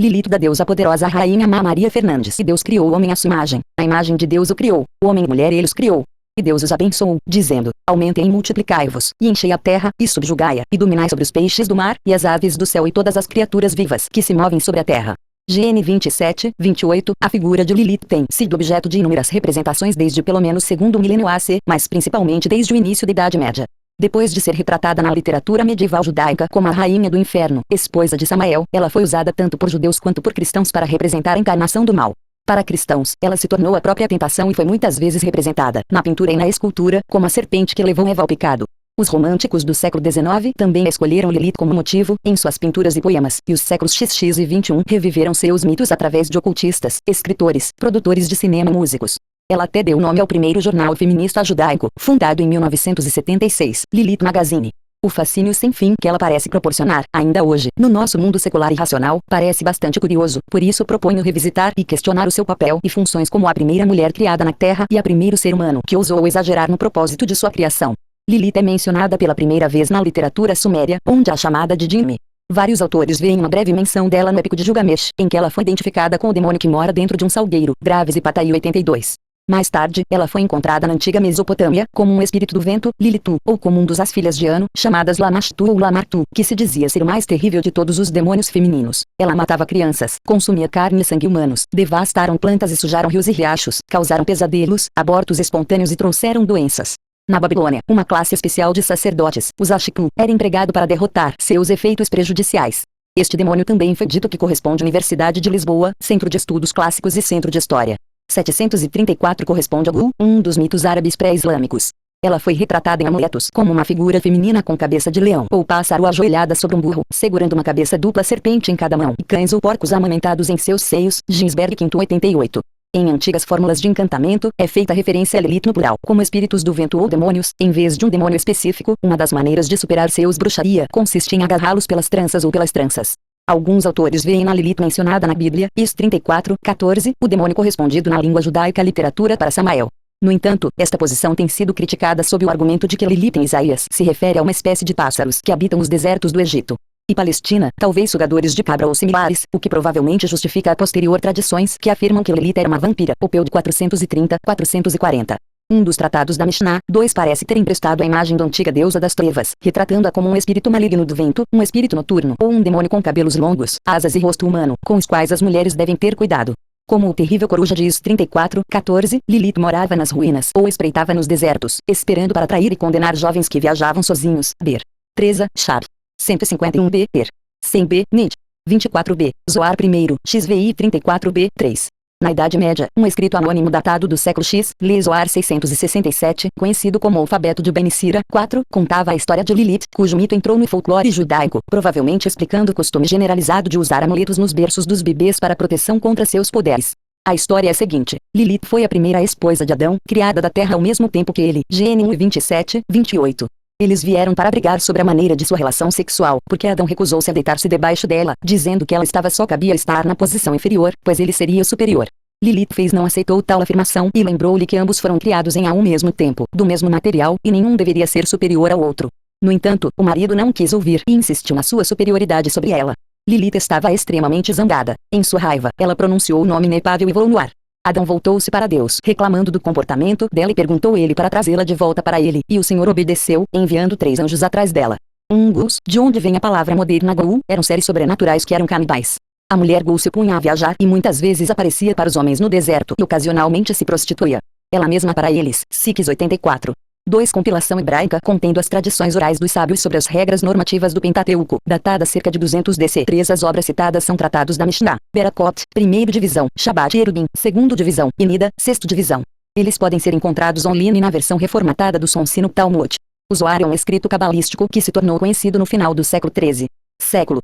Lilith da deusa poderosa rainha Má Maria Fernandes. E Deus criou o homem à sua imagem. A imagem de Deus o criou. O homem e mulher ele os criou. E Deus os abençoou, dizendo: aumentem e multiplicai-vos, e enchei a terra, e subjugai-a, e dominai sobre os peixes do mar, e as aves do céu e todas as criaturas vivas que se movem sobre a terra. GN 27, 28, a figura de Lilith tem sido objeto de inúmeras representações desde pelo menos segundo milênio AC, mas principalmente desde o início da Idade Média. Depois de ser retratada na literatura medieval judaica como a rainha do inferno, esposa de Samael, ela foi usada tanto por judeus quanto por cristãos para representar a encarnação do mal. Para cristãos, ela se tornou a própria tentação e foi muitas vezes representada, na pintura e na escultura, como a serpente que levou Eva ao pecado. Os românticos do século XIX também escolheram Lilith como motivo em suas pinturas e poemas, e os séculos XX e XXI reviveram seus mitos através de ocultistas, escritores, produtores de cinema e músicos. Ela até deu nome ao primeiro jornal feminista judaico, fundado em 1976, Lilith Magazine. O fascínio sem fim que ela parece proporcionar, ainda hoje, no nosso mundo secular e racional, parece bastante curioso, por isso proponho revisitar e questionar o seu papel e funções como a primeira mulher criada na Terra e a primeiro ser humano que ousou exagerar no propósito de sua criação. Lilith é mencionada pela primeira vez na literatura suméria, onde é chamada de Dime. Vários autores veem uma breve menção dela no Épico de Gilgamesh, em que ela foi identificada com o demônio que mora dentro de um salgueiro, Graves e Pataí 82. Mais tarde, ela foi encontrada na antiga Mesopotâmia, como um espírito do vento, Lilitu, ou como um dos as filhas de Anu, chamadas Lamashtu ou Lamartu, que se dizia ser o mais terrível de todos os demônios femininos. Ela matava crianças, consumia carne e sangue humanos, devastaram plantas e sujaram rios e riachos, causaram pesadelos, abortos espontâneos e trouxeram doenças. Na Babilônia, uma classe especial de sacerdotes, os Ashiku, era empregado para derrotar seus efeitos prejudiciais. Este demônio também foi dito que corresponde à Universidade de Lisboa, Centro de Estudos Clássicos e Centro de História. 734 corresponde a Gu, um dos mitos árabes pré-islâmicos. Ela foi retratada em amuletos como uma figura feminina com cabeça de leão ou pássaro ajoelhada sobre um burro, segurando uma cabeça dupla serpente em cada mão, e cães ou porcos amamentados em seus seios, Ginsberg 588. Em antigas fórmulas de encantamento, é feita referência a Lilith no plural, como espíritos do vento ou demônios, em vez de um demônio específico. Uma das maneiras de superar seus bruxaria consiste em agarrá-los pelas tranças ou pelas tranças. Alguns autores veem na Lilith mencionada na Bíblia, Is 34, 14, o demônio correspondido na língua judaica literatura para Samael. No entanto, esta posição tem sido criticada sob o argumento de que Lilith em Isaías se refere a uma espécie de pássaros que habitam os desertos do Egito e Palestina, talvez sugadores de cabra ou similares, o que provavelmente justifica a posterior tradições que afirmam que Lilith era uma vampira, Opeu de 430-440. Um dos tratados da Mishnah 2 parece ter emprestado a imagem da antiga deusa das trevas, retratando-a como um espírito maligno do vento, um espírito noturno, ou um demônio com cabelos longos, asas e rosto humano, com os quais as mulheres devem ter cuidado. Como o terrível coruja diz 34, 14, Lilith morava nas ruínas ou espreitava nos desertos, esperando para atrair e condenar jovens que viajavam sozinhos. Ber. Treza, Shab. 151b, Ter. 100b, Nid. 24b, Zoar I, XVI 34b, 3. Na Idade Média, um escrito anônimo datado do século X, Lê Zoar 667, conhecido como o Alfabeto de Ben Sira, 4, contava a história de Lilith, cujo mito entrou no folclore judaico, provavelmente explicando o costume generalizado de usar amuletos nos berços dos bebês para proteção contra seus poderes. A história é a seguinte: Lilith foi a primeira esposa de Adão, criada da terra ao mesmo tempo que ele, GN 1 e 27, 28. Eles vieram para brigar sobre a maneira de sua relação sexual, porque Adão recusou-se a deitar-se debaixo dela, dizendo que ela só cabia estar na posição inferior, pois ele seria o superior. Lilith não aceitou tal afirmação e lembrou-lhe que ambos foram criados em ao mesmo tempo, do mesmo material, e nenhum deveria ser superior ao outro. No entanto, o marido não quis ouvir e insistiu na sua superioridade sobre ela. Lilith estava extremamente zangada. Em sua raiva, ela pronunciou o nome inefável e voou no ar. Adão voltou-se para Deus, reclamando do comportamento dela e perguntou ele para trazê-la de volta para ele, e o Senhor obedeceu, enviando 3 anjos atrás dela. Gus, de onde vem a palavra moderna Gul, eram seres sobrenaturais que eram canibais. A mulher Gul se punha a viajar e muitas vezes aparecia para os homens no deserto e ocasionalmente se prostituía. Ela mesma para eles, Sikhs 84. 2 Compilação hebraica contendo as tradições orais dos sábios sobre as regras normativas do Pentateuco, datada cerca de 200 DC. 3 As obras citadas são tratados da Mishnah, Berakot, 1ª divisão, Shabbat e Erubim, 2ª divisão, e Nida, 6ª divisão. Eles podem ser encontrados online na versão reformatada do Sonsi no Talmud. O Zohar é um escrito cabalístico que se tornou conhecido no final do século XIII.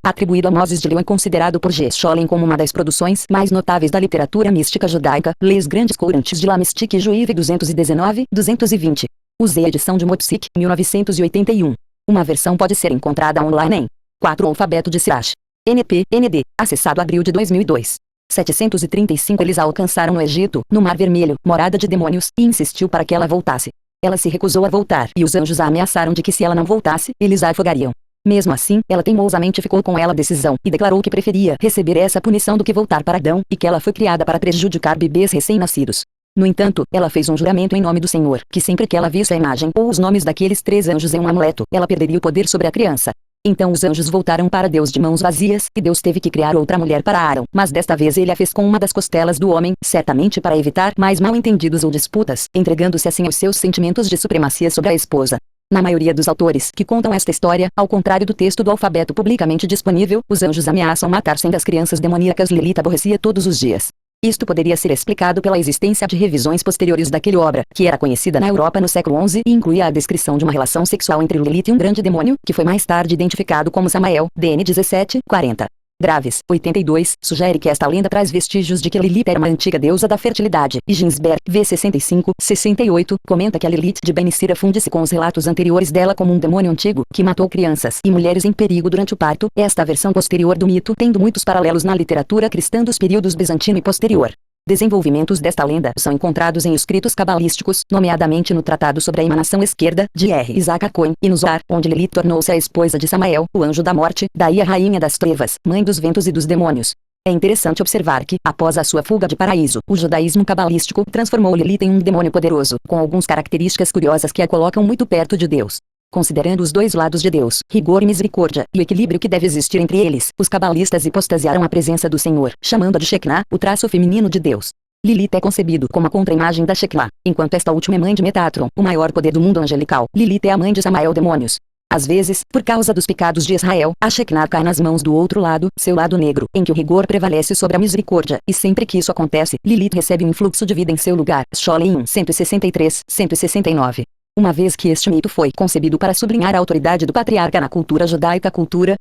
Atribuído a Moses de Leon e considerado por G. Scholem como uma das produções mais notáveis da literatura mística judaica, leis grandes courantes de Lamestic e Juíve 219, 220. Usei a edição de Motzik, 1981. Uma versão pode ser encontrada online em 4 Alfabeto de Sirash. ND, acessado abril de 2002. 735 Eles a alcançaram no Egito, no Mar Vermelho, morada de demônios, e insistiu para que ela voltasse. Ela se recusou a voltar e os anjos a ameaçaram de que se ela não voltasse, eles a afogariam. Mesmo assim, ela teimosamente ficou com ela a decisão e declarou que preferia receber essa punição do que voltar para Adão e que ela foi criada para prejudicar bebês recém-nascidos. No entanto, ela fez um juramento em nome do Senhor, que sempre que ela visse a imagem ou os nomes daqueles 3 anjos em um amuleto, ela perderia o poder sobre a criança. Então os anjos voltaram para Deus de mãos vazias, e Deus teve que criar outra mulher para Arão, mas desta vez ele a fez com uma das costelas do homem, certamente para evitar mais mal-entendidos ou disputas, entregando-se assim aos seus sentimentos de supremacia sobre a esposa. Na maioria dos autores que contam esta história, ao contrário do texto do alfabeto publicamente disponível, os anjos ameaçam matar 100 das crianças demoníacas. Lilith aborrecia todos os dias. Isto poderia ser explicado pela existência de revisões posteriores daquele obra, que era conhecida na Europa no século XI e incluía a descrição de uma relação sexual entre Lilith e um grande demônio, que foi mais tarde identificado como Samael, DN 1740. Graves, 82, sugere que esta lenda traz vestígios de que Lilith era uma antiga deusa da fertilidade, e Ginsberg, V 65, 68, comenta que a Lilith de Benicira funde-se com os relatos anteriores dela como um demônio antigo, que matou crianças e mulheres em perigo durante o parto, esta versão posterior do mito tendo muitos paralelos na literatura cristã dos períodos bizantino e posterior. Desenvolvimentos desta lenda são encontrados em escritos cabalísticos, nomeadamente no Tratado sobre a Emanação Esquerda, de R. Isaac Cohen, e no Zohar, onde Lilith tornou-se a esposa de Samael, o anjo da morte, daí a rainha das trevas, mãe dos ventos e dos demônios. É interessante observar que, após a sua fuga de paraíso, o judaísmo cabalístico transformou Lilith em um demônio poderoso, com algumas características curiosas que a colocam muito perto de Deus. Considerando os dois lados de Deus, rigor e misericórdia, e o equilíbrio que deve existir entre eles, os cabalistas hipostasiaram a presença do Senhor, chamando-a de Shekinah, o traço feminino de Deus. Lilith é concebido como a contra-imagem da Shekinah, enquanto esta última é mãe de Metatron, o maior poder do mundo angelical. Lilith é a mãe de Samael demônios. Às vezes, por causa dos pecados de Israel, a Shekinah cai nas mãos do outro lado, seu lado negro, em que o rigor prevalece sobre a misericórdia, e sempre que isso acontece, Lilith recebe um influxo de vida em seu lugar. Scholem 163, 169. Uma vez que este mito foi concebido para sublinhar a autoridade do patriarca na cultura judaica,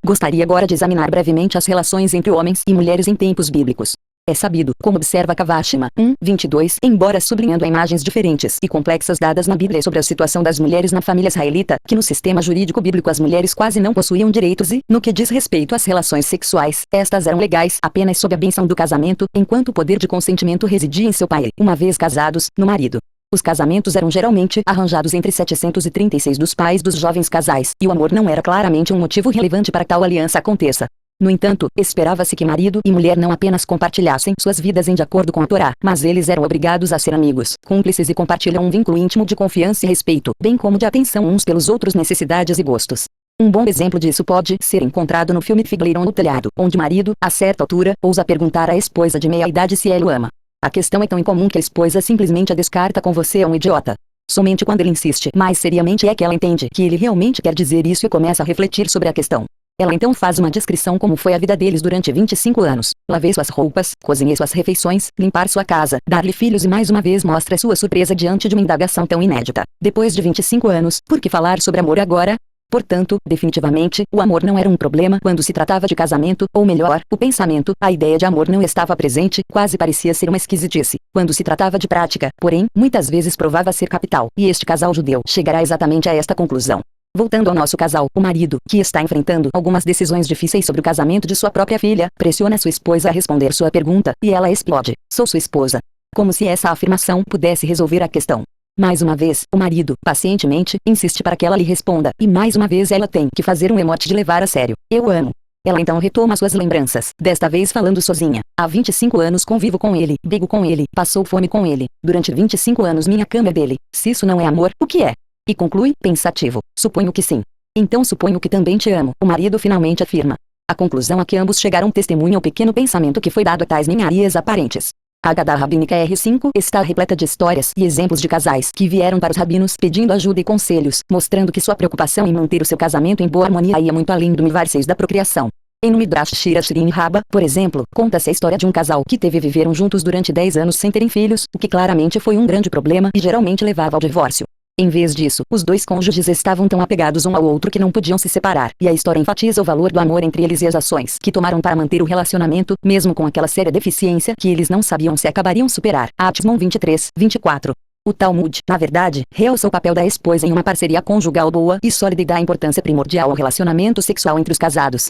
gostaria agora de examinar brevemente as relações entre homens e mulheres em tempos bíblicos. É sabido, como observa Kavashima, 22, embora sublinhando imagens diferentes e complexas dadas na Bíblia sobre a situação das mulheres na família israelita, que no sistema jurídico bíblico as mulheres quase não possuíam direitos e, no que diz respeito às relações sexuais, estas eram legais apenas sob a bênção do casamento, enquanto o poder de consentimento residia em seu pai, uma vez casados, no marido. Os casamentos eram geralmente arranjados entre 736 dos pais dos jovens casais, e o amor não era claramente um motivo relevante para que tal aliança aconteça. No entanto, esperava-se que marido e mulher não apenas compartilhassem suas vidas de acordo com a Torá, mas eles eram obrigados a ser amigos, cúmplices e compartilham um vínculo íntimo de confiança e respeito, bem como de atenção uns pelos outros, necessidades e gostos. Um bom exemplo disso pode ser encontrado no filme Figueiredo no Telhado, onde o marido, a certa altura, ousa perguntar à esposa de meia-idade se ela o ama. A questão é tão incomum que a esposa simplesmente a descarta com "você é um idiota". Somente quando ele insiste mais seriamente é que ela entende que ele realmente quer dizer isso e começa a refletir sobre a questão. Ela então faz uma descrição como foi a vida deles durante 25 anos. Lavei suas roupas, cozinhei suas refeições, limpar sua casa, dar-lhe filhos e mais uma vez mostra sua surpresa diante de uma indagação tão inédita. Depois de 25 anos, por que falar sobre amor agora? Portanto, definitivamente, o amor não era um problema quando se tratava de casamento, ou melhor, o pensamento, a ideia de amor não estava presente, quase parecia ser uma esquisitice. Quando se tratava de prática, porém, muitas vezes provava ser capital, e este casal judeu chegará exatamente a esta conclusão. Voltando ao nosso casal, o marido, que está enfrentando algumas decisões difíceis sobre o casamento de sua própria filha, pressiona sua esposa a responder sua pergunta, e ela explode: "Sou sua esposa." Como se essa afirmação pudesse resolver a questão. Mais uma vez, o marido, pacientemente, insiste para que ela lhe responda, e mais uma vez ela tem que fazer um emote de levar a sério: "Eu amo." Ela então retoma suas lembranças, desta vez falando sozinha: "Há 25 anos convivo com ele, brigo com ele, passou fome com ele, durante 25 anos minha cama é dele. Se isso não é amor, o que é?" E conclui, pensativo: "Suponho que sim." "Então suponho que também te amo", o marido finalmente afirma. A conclusão a que ambos chegaram testemunha o pequeno pensamento que foi dado a tais ninharias aparentes. A Haggadah Rabínica R5 está repleta de histórias e exemplos de casais que vieram para os rabinos pedindo ajuda e conselhos, mostrando que sua preocupação em manter o seu casamento em boa harmonia ia muito além do Mivar 6 da procriação. Em no Midrash Shira Shirin Rabba, por exemplo, conta-se a história de um casal que viveram juntos durante 10 anos sem terem filhos, o que claramente foi um grande problema e geralmente levava ao divórcio. Em vez disso, os dois cônjuges estavam tão apegados um ao outro que não podiam se separar, e a história enfatiza o valor do amor entre eles e as ações que tomaram para manter o relacionamento, mesmo com aquela séria deficiência que eles não sabiam se acabariam superar. Atmon 23, 24. O Talmud, na verdade, realça o papel da esposa em uma parceria conjugal boa e sólida e dá importância primordial ao relacionamento sexual entre os casais.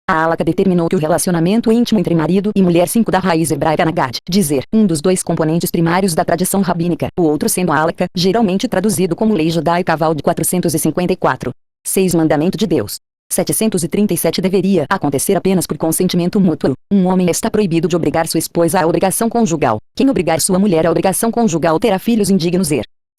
A Halakha determinou que o relacionamento íntimo entre marido e mulher 5 da raiz hebraica Nagad, dizer, um dos dois componentes primários da tradição rabínica, o outro sendo a Halakha, geralmente traduzido como Lei Judaica Aval de 454. 6. Mandamento de Deus. 737 deveria acontecer apenas por consentimento mútuo. Um homem está proibido de obrigar sua esposa à obrigação conjugal. Quem obrigar sua mulher à obrigação conjugal terá filhos indignos.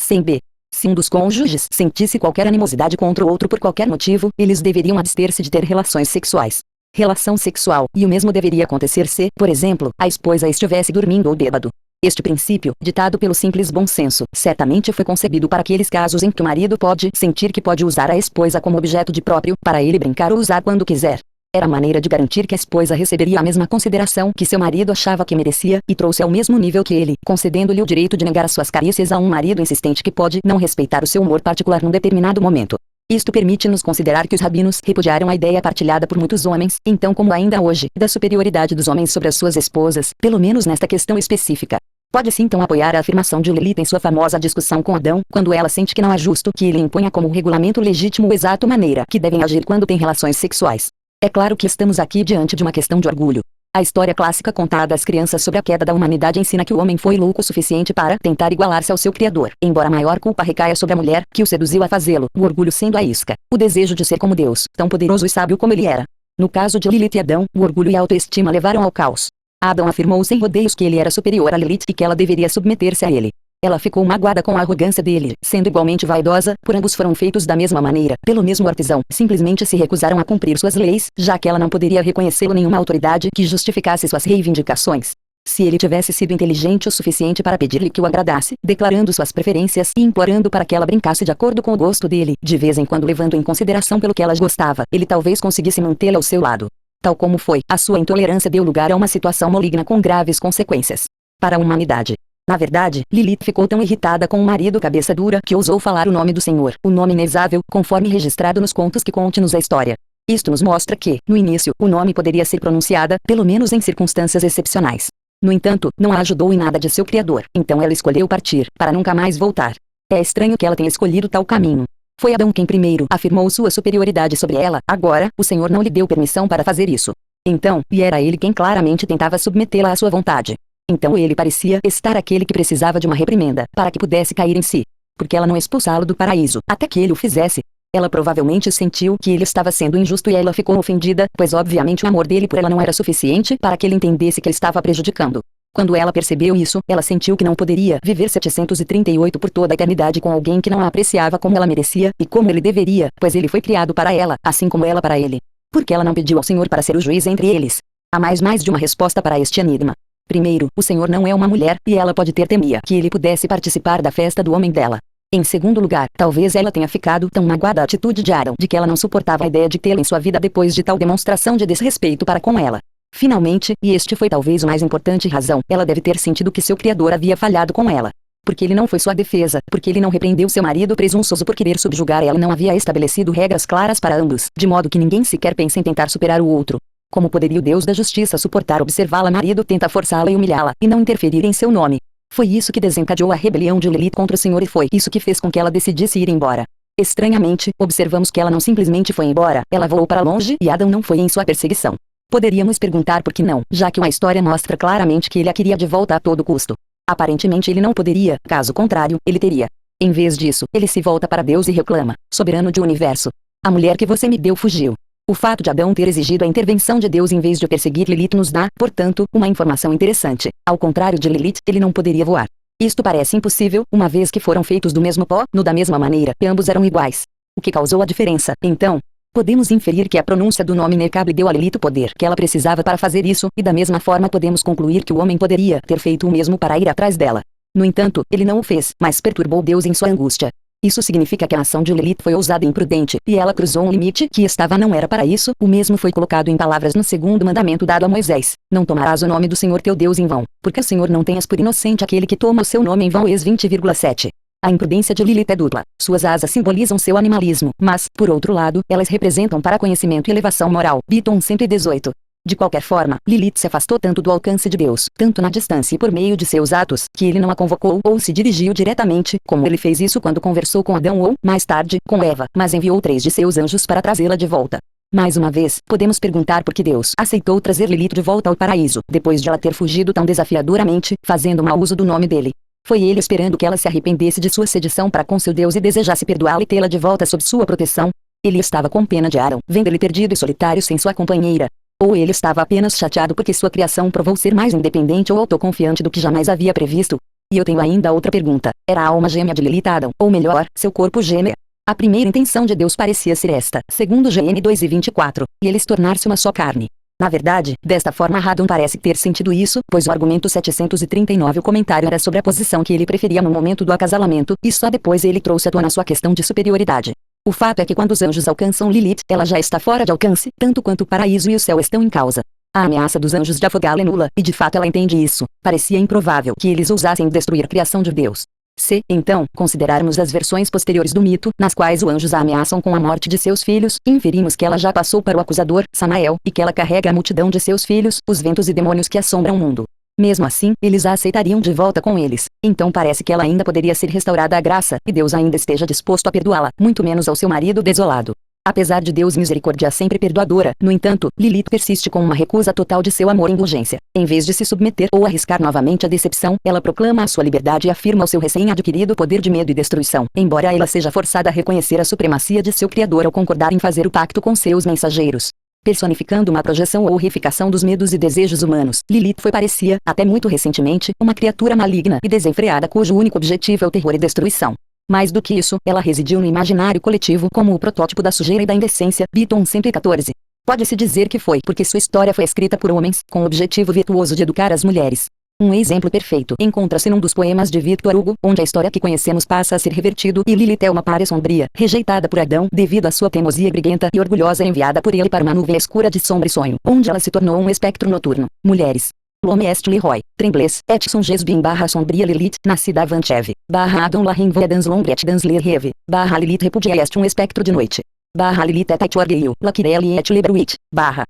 100b. Se um dos cônjuges sentisse qualquer animosidade contra o outro por qualquer motivo, eles deveriam abster-se de ter relações sexuais. Relação sexual, e o mesmo deveria acontecer se, por exemplo, a esposa estivesse dormindo ou bêbado. Este princípio, ditado pelo simples bom senso, certamente foi concebido para aqueles casos em que o marido pode sentir que pode usar a esposa como objeto de próprio, para ele brincar ou usar quando quiser. Era a maneira de garantir que a esposa receberia a mesma consideração que seu marido achava que merecia, e trouxe ao mesmo nível que ele, concedendo-lhe o direito de negar as suas carícias a um marido insistente que pode não respeitar o seu humor particular num determinado momento. Isto permite-nos considerar que os rabinos repudiaram a ideia partilhada por muitos homens, então como ainda hoje, da superioridade dos homens sobre as suas esposas, pelo menos nesta questão específica. Pode-se então apoiar a afirmação de Lilith em sua famosa discussão com Adão, quando ela sente que não é justo que ele imponha como regulamento legítimo o exato maneira que devem agir quando têm relações sexuais. É claro que estamos aqui diante de uma questão de orgulho. A história clássica contada às crianças sobre a queda da humanidade ensina que o homem foi louco o suficiente para tentar igualar-se ao seu Criador, embora a maior culpa recaia sobre a mulher que o seduziu a fazê-lo, o orgulho sendo a isca, o desejo de ser como Deus, tão poderoso e sábio como ele era. No caso de Lilith e Adão, o orgulho e a autoestima levaram ao caos. Adão afirmou sem rodeios que ele era superior a Lilith e que ela deveria submeter-se a ele. Ela ficou magoada com a arrogância dele, sendo igualmente vaidosa, por ambos foram feitos da mesma maneira, pelo mesmo artesão, simplesmente se recusaram a cumprir suas leis, já que ela não poderia reconhecê-lo nenhuma autoridade que justificasse suas reivindicações. Se ele tivesse sido inteligente o suficiente para pedir-lhe que o agradasse, declarando suas preferências e implorando para que ela brincasse de acordo com o gosto dele, de vez em quando levando em consideração pelo que ela gostava, ele talvez conseguisse mantê-la ao seu lado. Tal como foi, a sua intolerância deu lugar a uma situação maligna com graves consequências para a humanidade. Na verdade, Lilith ficou tão irritada com o marido cabeça dura que ousou falar o nome do Senhor, o nome inesável, conforme registrado nos contos que conte-nos a história. Isto nos mostra que, no início, o nome poderia ser pronunciada, pelo menos em circunstâncias excepcionais. No entanto, não a ajudou em nada de seu Criador, então ela escolheu partir, para nunca mais voltar. É estranho que ela tenha escolhido tal caminho. Foi Adão quem primeiro afirmou sua superioridade sobre ela, agora, o Senhor não lhe deu permissão para fazer isso. Então, e era ele quem claramente tentava submetê-la à sua vontade. Então ele parecia estar aquele que precisava de uma reprimenda, para que pudesse cair em si. Porque ela não expulsá-lo do paraíso, até que ele o fizesse. Ela provavelmente sentiu que ele estava sendo injusto e ela ficou ofendida, pois obviamente o amor dele por ela não era suficiente para que ele entendesse que ele estava prejudicando. Quando ela percebeu isso, ela sentiu que não poderia viver 738 por toda a eternidade com alguém que não a apreciava como ela merecia, e como ele deveria, pois ele foi criado para ela, assim como ela para ele. Por que ela não pediu ao Senhor para ser o juiz entre eles? Há mais de uma resposta para este enigma. Primeiro, o Senhor não é uma mulher, e ela pode ter temia que ele pudesse participar da festa do homem dela. Em segundo lugar, talvez ela tenha ficado tão magoada a atitude de Adão de que ela não suportava a ideia de tê-lo em sua vida depois de tal demonstração de desrespeito para com ela. Finalmente, e este foi talvez o mais importante razão, ela deve ter sentido que seu Criador havia falhado com ela. Porque ele não foi sua defesa, porque ele não repreendeu seu marido presunçoso por querer subjugar ela, não havia estabelecido regras claras para ambos, de modo que ninguém sequer pense em tentar superar o outro. Como poderia o Deus da justiça suportar observá-la? Marido tenta forçá-la e humilhá-la, e não interferir em seu nome. Foi isso que desencadeou a rebelião de Lilith contra o Senhor e foi isso que fez com que ela decidisse ir embora. Estranhamente, observamos que ela não simplesmente foi embora, ela voou para longe e Adão não foi em sua perseguição. Poderíamos perguntar por que não, já que uma história mostra claramente que ele a queria de volta a todo custo. Aparentemente ele não poderia, caso contrário, ele teria. Em vez disso, ele se volta para Deus e reclama: soberano do universo, a mulher que você me deu fugiu. O fato de Adão ter exigido a intervenção de Deus em vez de perseguir Lilith nos dá, portanto, uma informação interessante. Ao contrário de Lilith, ele não poderia voar. Isto parece impossível, uma vez que foram feitos do mesmo pó, da mesma maneira, e ambos eram iguais. O que causou a diferença, então? Podemos inferir que a pronúncia do nome Merkab deu a Lilith o poder que ela precisava para fazer isso, e da mesma forma podemos concluir que o homem poderia ter feito o mesmo para ir atrás dela. No entanto, ele não o fez, mas perturbou Deus em sua angústia. Isso significa que a ação de Lilith foi ousada e imprudente, e ela cruzou um limite que estava não era para isso, o mesmo foi colocado em palavras no segundo mandamento dado a Moisés: não tomarás o nome do Senhor teu Deus em vão, porque o Senhor não tenhas por inocente aquele que toma o seu nome em vão. Ex 20,7. A imprudência de Lilith é dupla. Suas asas simbolizam seu animalismo, mas, por outro lado, elas representam para conhecimento e elevação moral. Biton 118. De qualquer forma, Lilith se afastou tanto do alcance de Deus, tanto na distância e por meio de seus atos, que ele não a convocou ou se dirigiu diretamente, como ele fez isso quando conversou com Adão ou, mais tarde, com Eva, mas enviou 3 de seus anjos para trazê-la de volta. Mais uma vez, podemos perguntar por que Deus aceitou trazer Lilith de volta ao paraíso, depois de ela ter fugido tão desafiadoramente, fazendo mau uso do nome dele. Foi ele esperando que ela se arrependesse de sua sedição para com seu Deus e desejasse perdoá-la e tê-la de volta sob sua proteção? Ele estava com pena de Arão, vendo ele perdido e solitário sem sua companheira. Ou ele estava apenas chateado porque sua criação provou ser mais independente ou autoconfiante do que jamais havia previsto? E eu tenho ainda outra pergunta. Era a alma gêmea de Lilith Adão, ou melhor, seu corpo gêmeo? A primeira intenção de Deus parecia ser esta, segundo Gn 2:24, e eles tornar-se uma só carne. Na verdade, desta forma Adão parece ter sentido isso, pois o argumento 739 o comentário era sobre a posição que ele preferia no momento do acasalamento, e só depois ele trouxe à tona sua questão de superioridade. O fato é que quando os anjos alcançam Lilith, ela já está fora de alcance, tanto quanto o paraíso e o céu estão em causa. A ameaça dos anjos de afogá-la é nula, e de fato ela entende isso. Parecia improvável que eles ousassem destruir a criação de Deus. Se, então, considerarmos as versões posteriores do mito, nas quais os anjos a ameaçam com a morte de seus filhos, inferimos que ela já passou para o acusador, Samael, e que ela carrega a multidão de seus filhos, os ventos e demônios que assombram o mundo. Mesmo assim, eles a aceitariam de volta com eles. Então parece que ela ainda poderia ser restaurada à graça, e Deus ainda esteja disposto a perdoá-la, muito menos ao seu marido desolado. Apesar de Deus misericórdia sempre perdoadora, no entanto, Lilith persiste com uma recusa total de seu amor e indulgência. Em vez de se submeter ou arriscar novamente a decepção, ela proclama a sua liberdade e afirma o seu recém-adquirido poder de medo e destruição, embora ela seja forçada a reconhecer a supremacia de seu Criador ao concordar em fazer o pacto com seus mensageiros. Personificando uma projeção ou reificação dos medos e desejos humanos, Lilith parecia, até muito recentemente, uma criatura maligna e desenfreada cujo único objetivo é o terror e destruição. Mais do que isso, ela residiu no imaginário coletivo como o protótipo da sujeira e da indecência, Beaton 114. Pode-se dizer que foi porque sua história foi escrita por homens, com o objetivo virtuoso de educar as mulheres. Um exemplo perfeito encontra-se num dos poemas de Victor Hugo, onde a história que conhecemos passa a ser revertido e Lilith é uma pária sombria, rejeitada por Adão devido à sua teimosia briguenta e orgulhosa enviada por ele para uma nuvem escura de sombra e sonho, onde ela se tornou um espectro noturno. Mulheres. L'homme est Leroy, Tremblés, et songes bien sombria Lilith, nascida avant Eve, Adão la renvoie dans l'ombre et dans le rêve, Lilith repudia est um espectro de noite. Lilith est orgueil, la querelle et le bruit,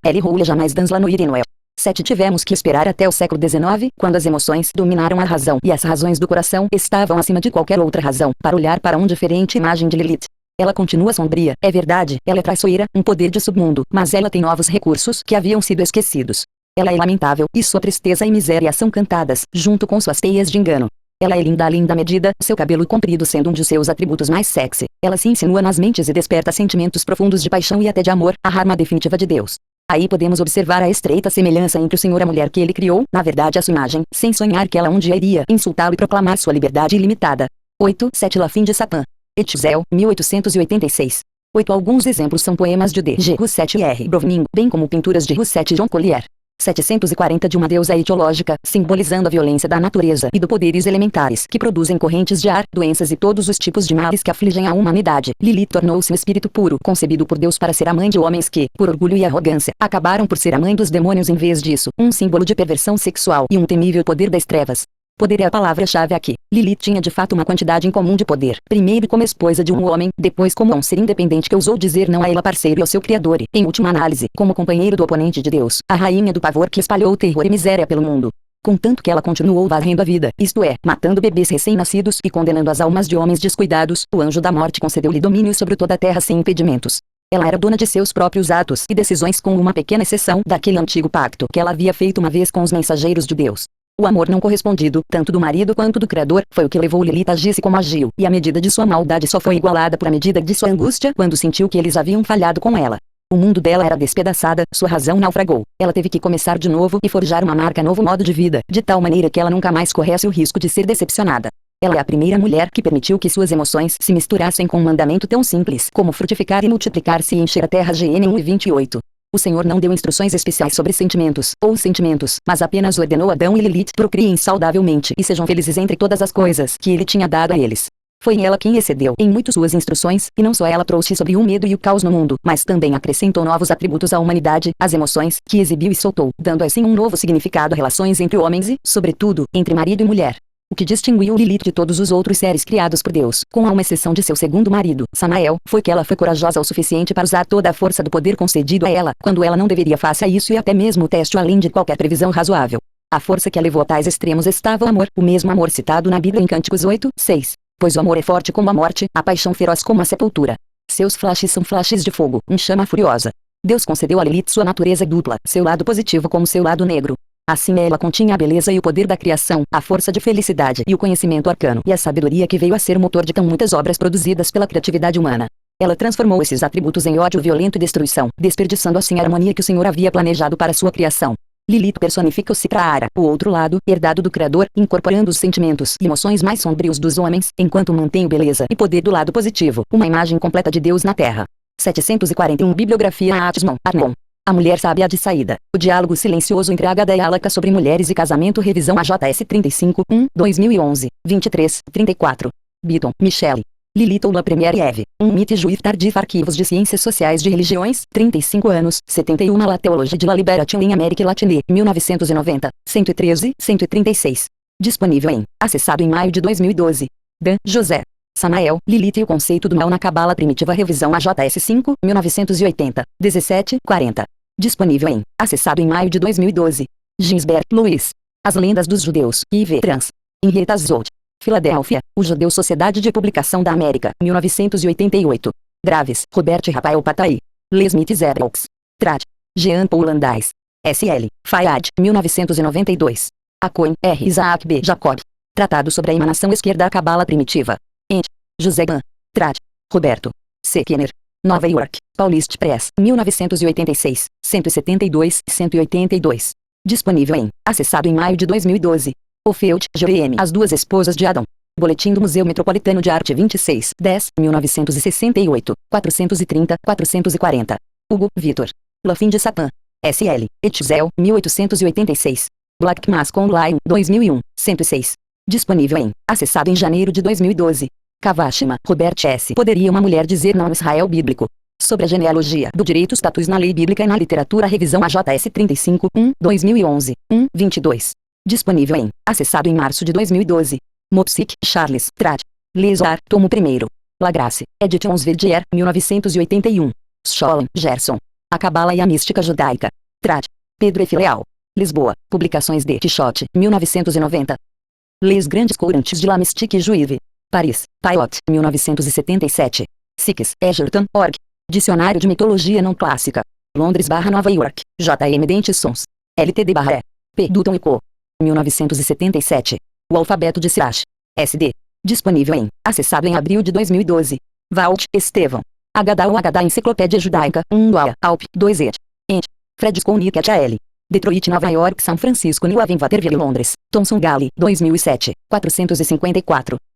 elle roule jamais dans la nuit et Noël. 7. Tivemos que esperar até o século XIX, quando as emoções dominaram a razão e as razões do coração estavam acima de qualquer outra razão, para olhar para uma diferente imagem de Lilith. Ela continua sombria, é verdade, ela é traiçoeira, um poder de submundo, mas ela tem novos recursos que haviam sido esquecidos. Ela é lamentável, e sua tristeza e miséria são cantadas, junto com suas teias de engano. Ela é linda à linda medida, seu cabelo comprido sendo um de seus atributos mais sexy. Ela se insinua nas mentes e desperta sentimentos profundos de paixão e até de amor, a arma definitiva de Deus. Aí podemos observar a estreita semelhança entre o Senhor e a mulher que ele criou, na verdade a sua imagem, sem sonhar que ela um dia iria insultá-lo e proclamar sua liberdade ilimitada. 8. 7. La fin de Satã. Etzel, 1886. 8. Alguns exemplos são poemas de D.G. Rousset e R. Browning, bem como pinturas de Rousset e John Collier. 740 de uma deusa etiológica, simbolizando a violência da natureza e dos poderes elementares que produzem correntes de ar, doenças e todos os tipos de males que afligem a humanidade. Lilith tornou-se um espírito puro, concebido por Deus para ser a mãe de homens que, por orgulho e arrogância, acabaram por ser a mãe dos demônios em vez disso, um símbolo de perversão sexual e um temível poder das trevas. Poder é a palavra-chave aqui. Lilith tinha de fato uma quantidade incomum de poder, primeiro como esposa de um homem, depois como um ser independente que ousou dizer não a ele parceiro e ao seu criador e, em última análise, como companheiro do oponente de Deus, a rainha do pavor que espalhou terror e miséria pelo mundo. Contanto que ela continuou varrendo a vida, isto é, matando bebês recém-nascidos e condenando as almas de homens descuidados, o anjo da morte concedeu-lhe domínio sobre toda a terra sem impedimentos. Ela era dona de seus próprios atos e decisões com uma pequena exceção daquele antigo pacto que ela havia feito uma vez com os mensageiros de Deus. O amor não correspondido, tanto do marido quanto do Criador, foi o que levou Lilith a agir como agiu, e a medida de sua maldade só foi igualada por a medida de sua angústia quando sentiu que eles haviam falhado com ela. O mundo dela era despedaçada, sua razão naufragou. Ela teve que começar de novo e forjar uma marca novo modo de vida, de tal maneira que ela nunca mais corresse o risco de ser decepcionada. Ela é a primeira mulher que permitiu que suas emoções se misturassem com um mandamento tão simples como frutificar e multiplicar-se e encher a terra. Gn 1:28. O Senhor não deu instruções especiais sobre sentimentos, mas apenas ordenou Adão e Lilith procriem saudavelmente e sejam felizes entre todas as coisas que ele tinha dado a eles. Foi ela quem excedeu em muito suas instruções, e não só ela trouxe sobre o medo e o caos no mundo, mas também acrescentou novos atributos à humanidade, as emoções, que exibiu e soltou, dando assim um novo significado a relações entre homens e, sobretudo, entre marido e mulher. O que distinguiu Lilith de todos os outros seres criados por Deus, com uma exceção de seu segundo marido, Samael, foi que ela foi corajosa o suficiente para usar toda a força do poder concedido a ela, quando ela não deveria faça isso e até mesmo o teste além de qualquer previsão razoável. A força que a levou a tais extremos estava o amor, o mesmo amor citado na Bíblia em Cânticos 8:6. Pois o amor é forte como a morte, a paixão feroz como a sepultura. Seus flashes são flashes de fogo, chama furiosa. Deus concedeu a Lilith sua natureza dupla, seu lado positivo como seu lado negro. Assim ela continha a beleza e o poder da criação, a força de felicidade e o conhecimento arcano e a sabedoria que veio a ser o motor de tão muitas obras produzidas pela criatividade humana. Ela transformou esses atributos em ódio violento e destruição, desperdiçando assim a harmonia que o Senhor havia planejado para sua criação. Lilith personifica o Citrahara, o outro lado, herdado do Criador, incorporando os sentimentos e emoções mais sombrios dos homens, enquanto mantém beleza e poder do lado positivo, uma imagem completa de Deus na Terra. 741 Bibliografia Atismon, Arnon. A Mulher Sábia de Saída. O diálogo silencioso entre Agatha e Alaka sobre mulheres e casamento. Revisão AJS 35, 2011, 23, 34. Beaton, Michelle. Lilith ou La Première Eve. Um mito juif tardif. Arquivos de Ciências Sociais de Religiões, 35 anos, 71. La Théologie de la Liberation em Amérique Latine, 1990, 113, 136. Disponível em, acessado em maio de 2012. Dan, José. Samael, Lilith e o conceito do mal na Cabala Primitiva. Revisão AJS 5, 1980, 17, 40. Disponível em, acessado em maio de 2012. Ginsberg, Luiz. As Lendas dos Judeus, IV Trans. Henrietta Szold. Filadélfia, O Judeu Sociedade de Publicação da América, 1988. Graves, Robert Rafael Patai. Lee Smith Zerbox. Trad. Jean Paul Landais. S.L. Fayad, 1992. Acoin, R. Isaac B. Jacob. Tratado sobre a emanação esquerda da Cabala Primitiva. Ent. José Ban. Trad. Roberto. C. Kenner. Nova York, Paulist Press, 1986, 172, 182. Disponível em, acessado em maio de 2012. Ofeld, J.M. As Duas Esposas de Adão. Boletim do Museu Metropolitano de Arte 26, 10, 1968, 430, 440. Hugo, Vitor. La Fin de Satã. S.L. Etzel, 1886. Black Mask Online, 2001, 106. Disponível em, acessado em janeiro de 2012. Kawashima, Robert S. Poderia uma mulher dizer não ao Israel bíblico? Sobre a genealogia do direito status na lei bíblica e na literatura. Revisão AJS 35, 2011, 22. Disponível em, acessado em março de 2012. Mopsic, Charles, Trad. Lesoar, tomo 1º. Lagrace, Editions Verdier, 1981. Scholem, Gerson. A Cabala e a Mística Judaica. Trad. Pedro F. Leal. Lisboa, Publicações de Quixote, 1990. Les Grandes Courantes de la Mystique Juive. Paris, Payot, 1977. Six, Egerton, org. Dicionário de Mitologia Não Clássica. Londres/Nova York, J.M. Dentisons. LTD/E. P. Dutton e Co. 1977. O Alfabeto de Sirach. SD. Disponível em, acessado em abril de 2012. Valt, Estevão. Haggadah ou Haggadah Enciclopédia Judaica, 1 Alp, 2 Ed. Ent. Fred Skolnick L. Detroit, Nova York, São Francisco, New Haven, Waterville, Londres. Thomson Galley, 2007, 454.